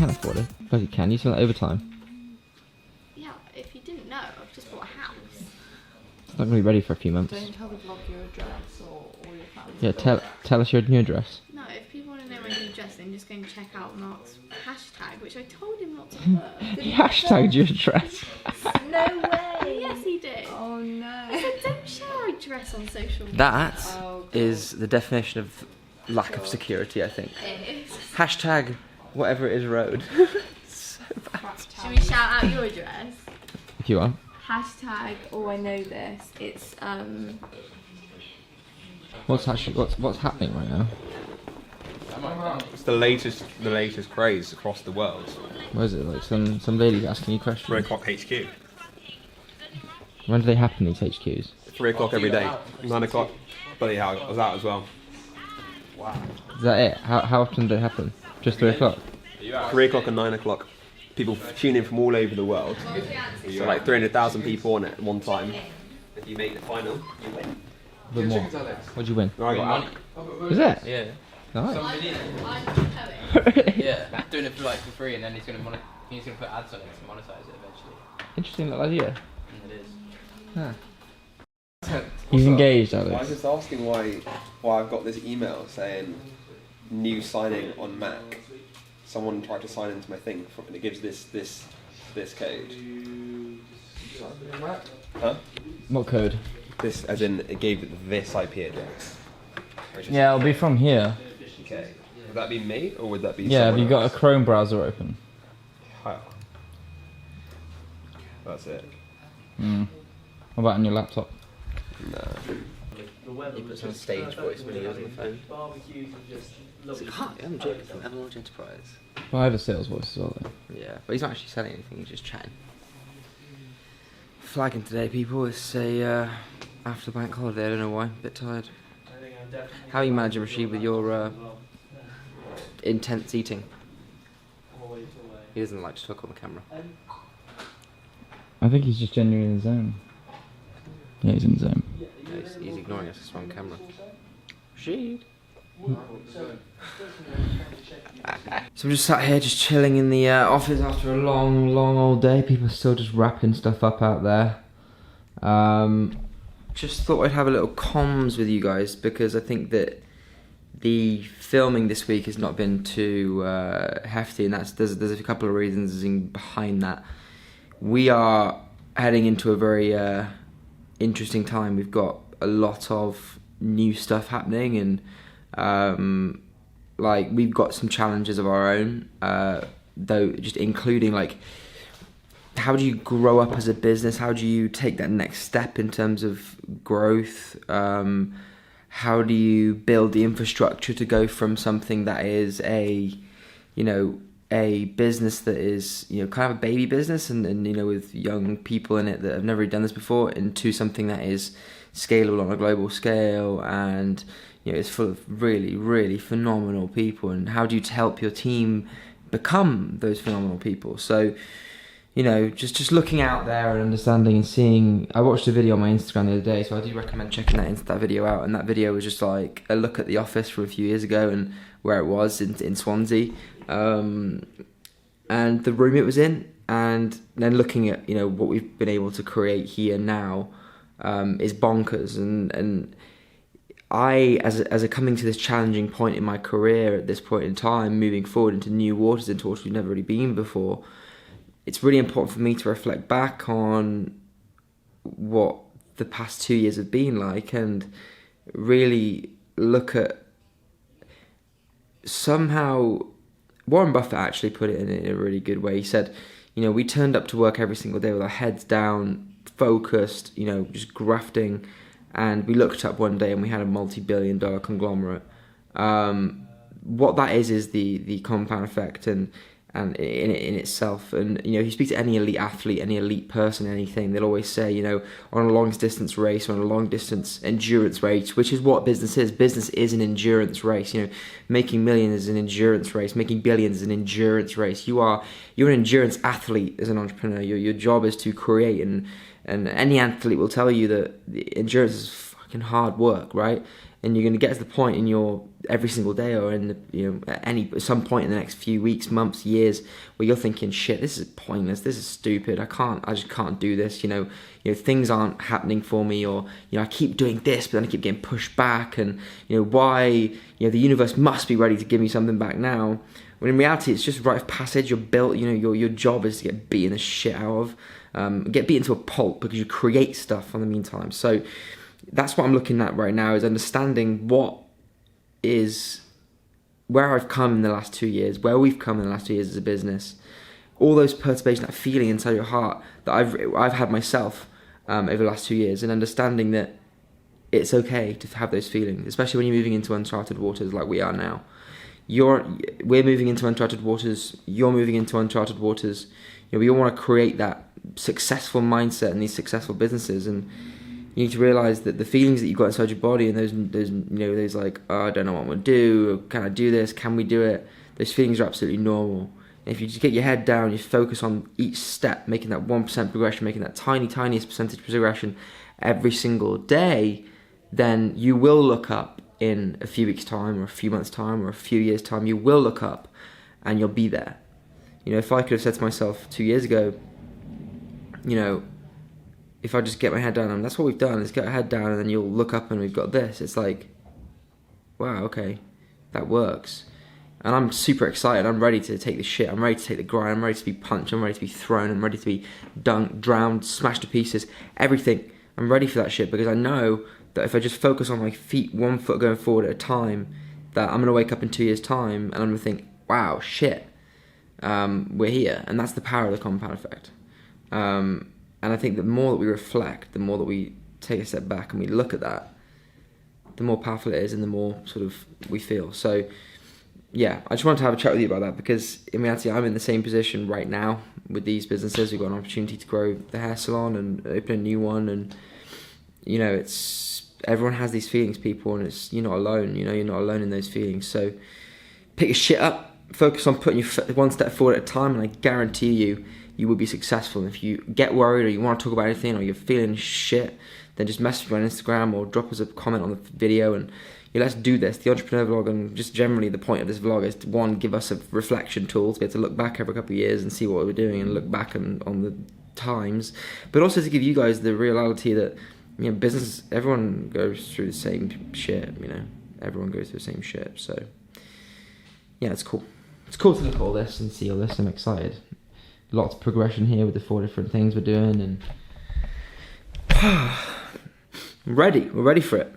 can afford it. But you can. You sell it overtime. Yeah, if you didn't know, I've just bought a house. It's not going to be ready for a few months. Don't tell the vlog your address or your family. Yeah, tell us your new address. No, if people want to know my new address, then just go and check out Mark's hashtag, which I told him not to put. He hashtagged your address. No way! Yes, he did. Oh no. I said, don't share our address on social media. That is the definition of lack of security, I think. It is. Hashtag whatever it is road. So bad. Should we shout out your address? If you want. Hashtag, oh I know this. It's What's happening right now? It's the latest craze across the world. What is it, like some lady asking you questions? 3 o'clock HQ. When do they happen, these HQs? 3 o'clock every day. 9 o'clock. Bloody hell, I was out as well. Is that it? How often do they happen? Just 3 o'clock? 3 o'clock and 9 o'clock. People tune in from all over the world. So like 300,000 people on it at one time. If you make the final, you win. A bit more. What'd you win? I got Is it? Yeah. Nice. Yeah, doing it for free, and then he's gonna put ads on it to monetize it eventually. Interesting little idea. And it is. Huh. He's engaged, I was Alex. just asking why I've got this email saying new signing on Mac. Someone tried to sign into my thing and it gives this code. Huh? What code? This, as in, it gave this IP address. Yeah, it'll be from here. Okay. Would that be me or would that be? Yeah, have you got a else? Chrome browser open? Oh. That's it. What about on your laptop? No. He puts on stage voice when he goes on the phone. Hi, I'm Jake from Avalanche Enterprise. Well, I have a sales voice as well, though. Yeah, but he's not actually selling anything, he's just chatting. Flagging today, people. It's a after bank holiday, I don't know why, a bit tired. How are you managing, Rashid, with your intense eating? He doesn't like to talk on the camera. I think he's just genuinely in the zone. Yeah, he's in the zone. No, he's ignoring us, it's on camera. Rashid! So I'm just sat here just chilling in the office after a long old day. People are still just wrapping stuff up out there. Just thought I'd have a little comms with you guys because I think that the filming this week has not been too hefty, and there's a couple of reasons behind that. We are heading into a very interesting time. We've got a lot of new stuff happening, and we've got some challenges of our own, though, just including how do you grow up as a business? How do you take that next step in terms of growth? How do you build the infrastructure to go from something that is a business that is, kind of a baby business and with young people in it that have never done this before, into something that is scalable on a global scale and it's full of really, really phenomenal people? And how do you help your team become those phenomenal people? So, just looking out there and understanding and seeing. I watched a video on my Instagram the other day, so I do recommend checking that video out. And that video was just like a look at the office from a few years ago and where it was in Swansea, and the room it was in, and then looking at what we've been able to create here now is bonkers. And I, as a coming to this challenging point in my career at this point in time, moving forward into new waters, into waters we've never really been before, it's really important for me to reflect back on what the past 2 years have been like and really look at somehow. Warren Buffett actually put it in a really good way. He said, we turned up to work every single day with our heads down, focused, just grafting, and we looked up one day and we had a multi-billion-dollar conglomerate. What that is the compound effect and in itself. And if you speak to any elite athlete, any elite person, anything, they'll always say, on a long distance race, or on a long distance endurance race, which is what business is. Business is an endurance race. Making millions is an endurance race. Making billions is an endurance race. You're an endurance athlete as an entrepreneur. Your job is to create, and any athlete will tell you that the endurance is fucking hard work, right? and you're going to get to the point in your every single day, or in the, at some point in the next few weeks, months, years, where you're thinking, shit, this is pointless, this is stupid, I just can't do this, things aren't happening for me, or I keep doing this but then I keep getting pushed back, and why, the universe must be ready to give me something back now, when in reality it's just rite of passage. You're built, your job is to get beaten the shit out of, get beaten to a pulp, because you create stuff in the meantime. So that's what I'm looking at right now, is understanding where I've come in the last 2 years, where we've come in the last 2 years as a business, all those perturbations, that feeling inside your heart that I've had myself over the last 2 years, and understanding that it's okay to have those feelings, especially when you're moving into uncharted waters like we are now. We're moving into uncharted waters, you're moving into uncharted waters. We all want to create that successful mindset in these successful businesses, and you need to realize that the feelings that you've got inside your body, and those like, oh, I don't know what I'm going to do, can I do this, can we do it, those feelings are absolutely normal. And if you just get your head down, you focus on each step, making that 1% progression, making that tiniest percentage progression every single day, then you will look up in a few weeks' time, or a few months' time, or a few years' time. You will look up and you'll be there. If I could have said to myself 2 years ago, if I just get my head down, and that's what we've done, is get our head down, and then you'll look up and we've got this. It's like, wow, okay, that works. And I'm super excited. I'm ready to take the shit. I'm ready to take the grind. I'm ready to be punched. I'm ready to be thrown. I'm ready to be dunked, drowned, smashed to pieces. Everything. I'm ready for that shit, because I know that if I just focus on my feet, 1 foot going forward at a time, that I'm going to wake up in 2 years' time and I'm going to think, wow, shit, we're here. And that's the power of the compound effect. And I think the more that we reflect, the more that we take a step back and we look at that, the more powerful it is, and the more sort of we feel. So, yeah, I just wanted to have a chat with you about that, because in reality I'm in the same position right now with these businesses. We've got an opportunity to grow the hair salon and open a new one, and everyone has these feelings, people, and you're not alone. You're not alone in those feelings. So pick your shit up, focus on putting your one step forward at a time, and I guarantee you will be successful. If you get worried, or you want to talk about anything, or you're feeling shit, then just message me on Instagram, or drop us a comment on the video, and let's do this. The Entrepreneur Vlog, and just generally the point of this vlog, is to, one, give us a reflection tool to be able to look back every couple of years and see what we're doing, and look back on the times, but also to give you guys the reality that business, everyone goes through the same shit. Everyone goes through the same shit. So yeah, it's cool. It's cool to look at all this and see all this. I'm excited. Lots of progression here with the 4 different things we're doing, and we're ready for it.